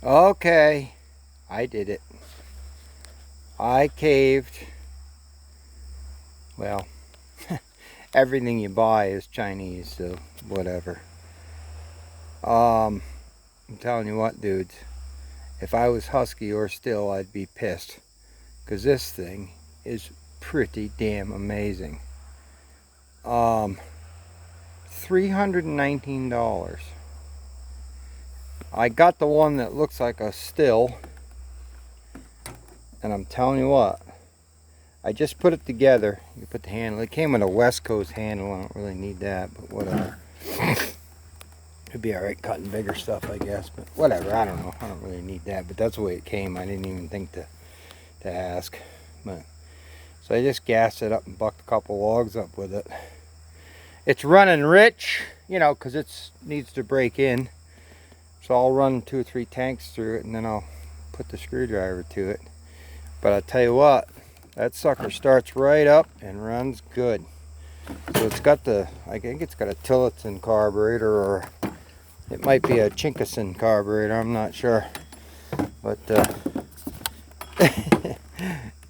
Okay, I did it. I caved. Well, everything you buy is Chinese, so whatever. I'm telling you what, dudes. If I was Husky or Still, I'd be pissed. Because this thing is pretty damn amazing. $319. I got the one that looks like a Still. And I'm telling you what. I just put it together. You put the handle. It came with a West Coast handle. I don't really need that, but whatever. It'd be alright cutting bigger stuff, I guess. But whatever. I don't know. I don't really need that. But that's the way it came. I didn't even think to ask. But so I just gassed it up and bucked a couple logs up with it. It's running rich, you know, because it needs to break in. So I'll run 2 or 3 tanks through it, and then I'll put the screwdriver to it. But I tell you what, that sucker starts right up and runs good. So it's got I think it's got a Tillotson carburetor, or it might be a Chinkason carburetor, I'm not sure. But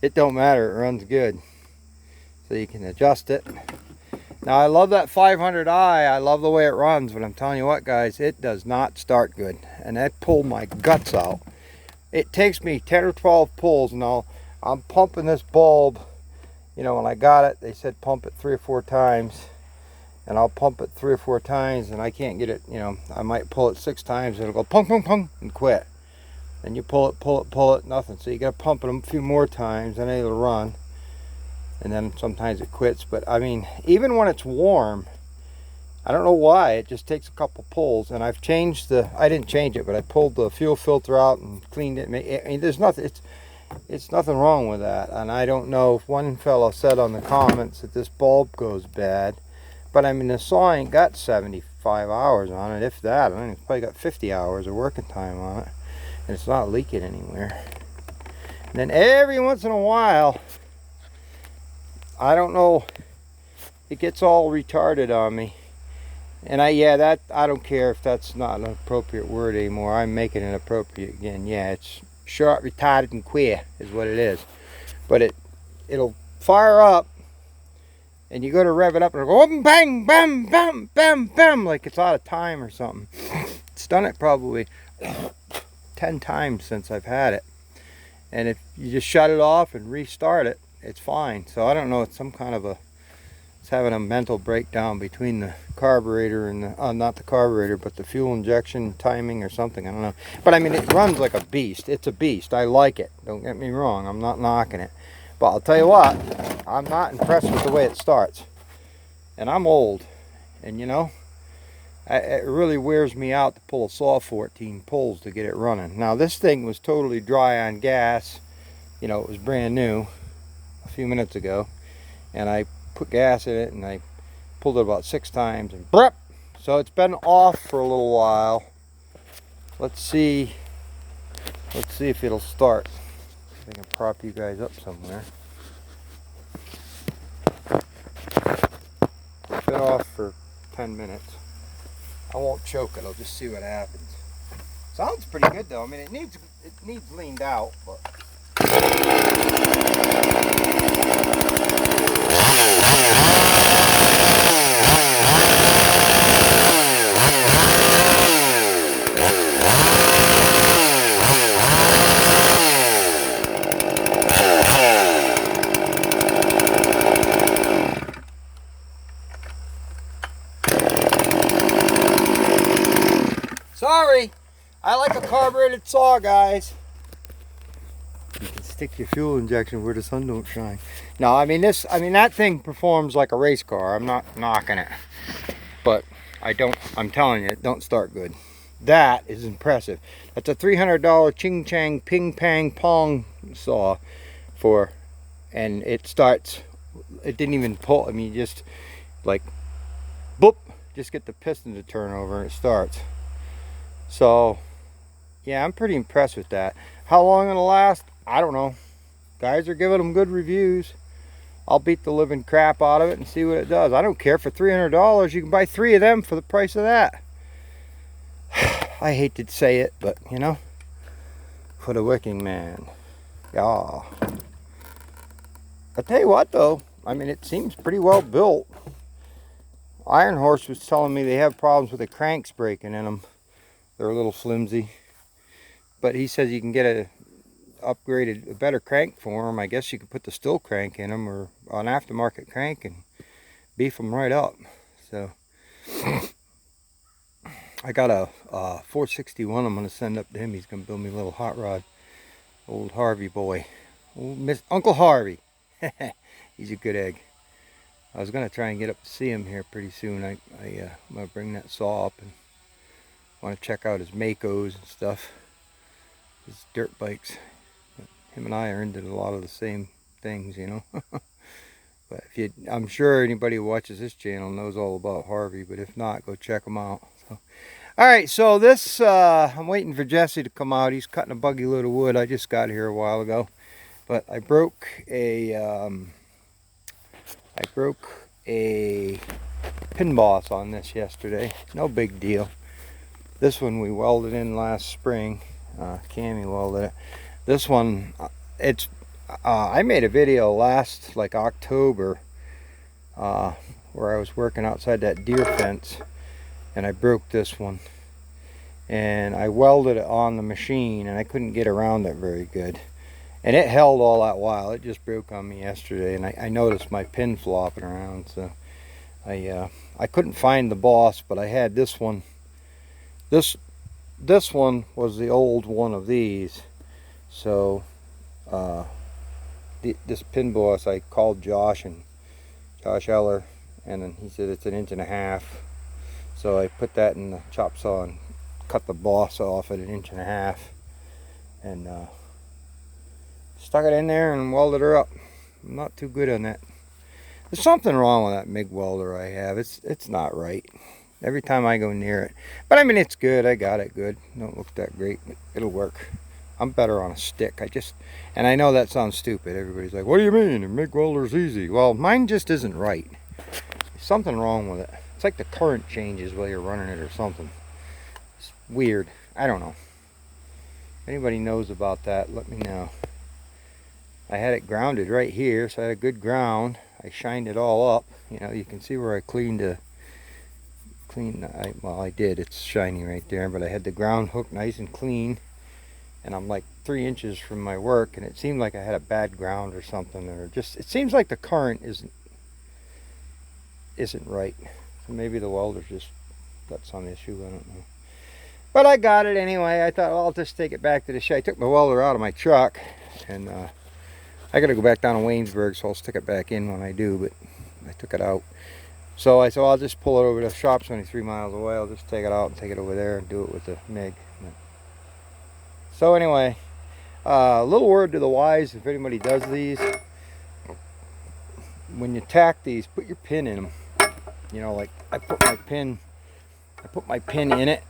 it don't matter, it runs good. So you can adjust it. Now I love that 500i, I love the way it runs, but I'm telling you what guys, it does not start good. And that pulled my guts out. It takes me 10 or 12 pulls. Now I'm pumping this bulb. You know, when I got it, they said pump it 3 or 4 times. And I'll pump it 3 or 4 times and I can't get it, you know, I might pull it 6 times and it'll go pung, pung, pung and quit. Then you pull it, nothing. So you got to pump it a few more times and it'll run. And then sometimes it quits. But I mean, even when it's warm, I don't know why, it just takes a couple pulls. And I've changed I didn't change it, but I pulled the fuel filter out and cleaned it. I mean, there's nothing, it's nothing wrong with that. And I don't know if one fellow said on the comments that this bulb goes bad. But I mean, the saw ain't got 75 hours on it, if that. I mean, it's probably got 50 hours of working time on it. And it's not leaking anywhere. And then every once in a while, I don't know, it gets all retarded on me. And I don't care if that's not an appropriate word anymore. I'm making it appropriate again. Yeah, it's short, retarded, and queer is what it is. But it'll fire up, and you go to rev it up, and it'll go bang, bam, bam, bam, bam, like it's out of time or something. It's done it probably 10 times since I've had it. And if you just shut it off and restart it, it's fine. So I don't know, it's some kind of it's having a mental breakdown between the carburetor and not the carburetor, but the fuel injection timing or something, I don't know. But I mean, it runs like a beast. It's a beast. I like it. Don't get me wrong. I'm not knocking it. But I'll tell you what, I'm not impressed with the way it starts. And I'm old. And you know, it really wears me out to pull a saw 14 pulls to get it running. Now this thing was totally dry on gas. You know, it was brand new a few minutes ago. And I put gas in it and I pulled it about 6 times and brep. So it's been off for a little while. Let's see if it'll start. I can prop you guys up somewhere. It's been off for 10 minutes. I won't choke it, I'll just see what happens. Sounds pretty good though. I mean, it needs leaned out, but sorry, I like a carbureted saw, guys. You can stick your fuel injection where the sun don't shine. No, I mean that thing performs like a race car. I'm not knocking it, but I'm telling you, it don't start good. That is impressive. That's a $300 Ching Chang Ping Pang Pong saw and it starts. It didn't even pull. I mean, just like boop, just get the piston to turn over and it starts. So yeah, I'm pretty impressed with that. How long it'll last, I don't know. Guys are giving them good reviews. I'll beat the living crap out of it and see what it does. I don't care. For $300 you can buy 3 of them for the price of that. I hate to say it, but you know, for the working man. Yeah. I tell you what though, I mean, it seems pretty well built. Iron Horse was telling me they have problems with the cranks breaking in them. They're a little flimsy. But he says you can get a better crank for them. I guess you could put the still crank in them or an aftermarket crank and beef them right up. So I got a 461 I'm going to send up to him. He's going to build me a little hot rod. Old Harvey boy. Old Uncle Harvey. He's a good egg. I was going to try and get up to see him here pretty soon. I'm going to bring that saw up and want to check out his Makos and stuff. His dirt bikes. But him and I are into a lot of the same things, you know. But I'm sure anybody who watches this channel knows all about Harvey, but if not, go check him out. So, all right, so this, I'm waiting for Jesse to come out. He's cutting a buggy load of wood. I just got here a while ago, but I broke a pin boss on this yesterday. No big deal. This one we welded in last spring. Cammy welded it. This one, I made a video last like October where I was working outside that deer fence and I broke this one and I welded it on the machine and I couldn't get around it very good, and it held all that while. It just broke on me yesterday and I noticed my pin flopping around, so I couldn't find the boss, but I had this one. This one was the old one of these, so this pin boss, I called Josh Eller, and then he said it's 1.5 inches. So I put that in the chop saw and cut the boss off at 1.5 inches, and stuck it in there and welded her up. I'm not too good on that. There's something wrong with that MIG welder I have. It's not right every time I go near it. But I mean, it's good. I got it good. Don't look that great, but it'll work. I'm better on a stick. And I know that sounds stupid. Everybody's like, what do you mean? A MIG welder's easy. Well, mine just isn't right. There's something wrong with it. It's like the current changes while you're running it or something. It's weird. I don't know. If anybody knows about that, let me know. I had it grounded right here, so I had a good ground. I shined it all up. You know, you can see where I well, I did. It's shiny right there, but I had the ground hooked nice and clean. And I'm like 3 inches from my work, and it seemed like I had a bad ground or something, or just, it seems like the current isn't right. So maybe the welder's just got some issue, I don't know. But I got it anyway. I thought, well, I'll just take it back to the shed. I took my welder out of my truck, and I gotta go back down to Waynesburg, so I'll stick it back in when I do, but I took it out. So I said, well, I'll just pull it over to the shop's only 3 miles away. I'll just take it out and take it over there and do it with the MIG. So anyway, a little word to the wise, if anybody does these, when you tack these, put your pin in them. You know, like I put my pin in it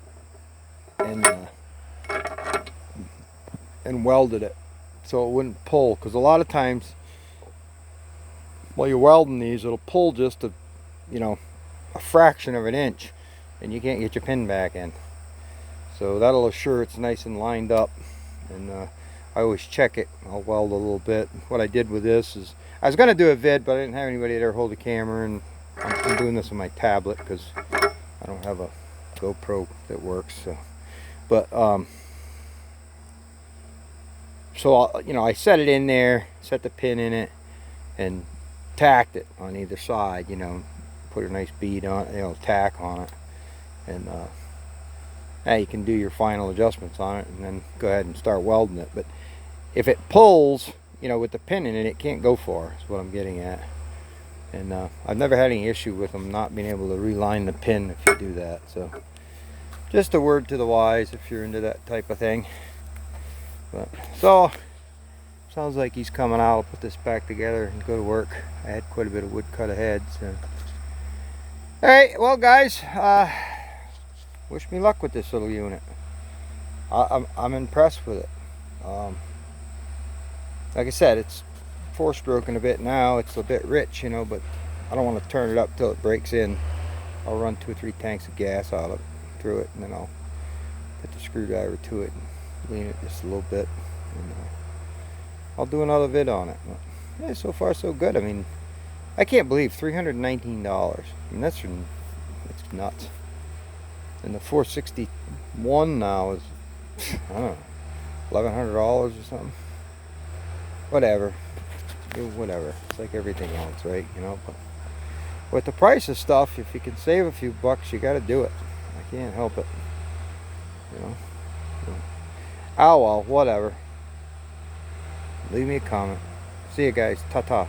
and welded it so it wouldn't pull, because a lot of times while you're welding these, it'll pull just a fraction of an inch and you can't get your pin back in. So that'll assure it's nice and lined up, and I always check it. I'll weld a little bit. What I did with this is, I was going to do a vid, but I didn't have anybody there hold the camera, and I'm doing this on my tablet because I don't have a GoPro that works. So, but I set it in there, set the pin in it, and tacked it on either side. Put a nice bead on, tack on it, and now you can do your final adjustments on it and then go ahead and start welding it. But if it pulls, with the pin in it, it can't go far, is what I'm getting at. And I've never had any issue with them not being able to reline the pin if you do that. So just a word to the wise if you're into that type of thing. But so sounds like he's coming out. I'll put this back together and go to work. I had quite a bit of wood cut ahead. So all right, well guys, wish me luck with this little unit. I'm impressed with it. Like I said, it's 4-stroking a bit now. It's a bit rich, but I don't want to turn it up till it breaks in. I'll run 2 or 3 tanks of gas out of it, through it, and then I'll put the screwdriver to it and lean it just a little bit, and I'll do another vid on it. But, yeah, so far so good. I mean, I can't believe $319. I mean, that's nuts. And the 461 now is, I don't know, $1,100 or something. Whatever. Whatever. It's like everything else, right? You know, but with the price of stuff, if you can save a few bucks, you got to do it. I can't help it. You know. Oh well, whatever. Leave me a comment. See you guys. Ta-ta.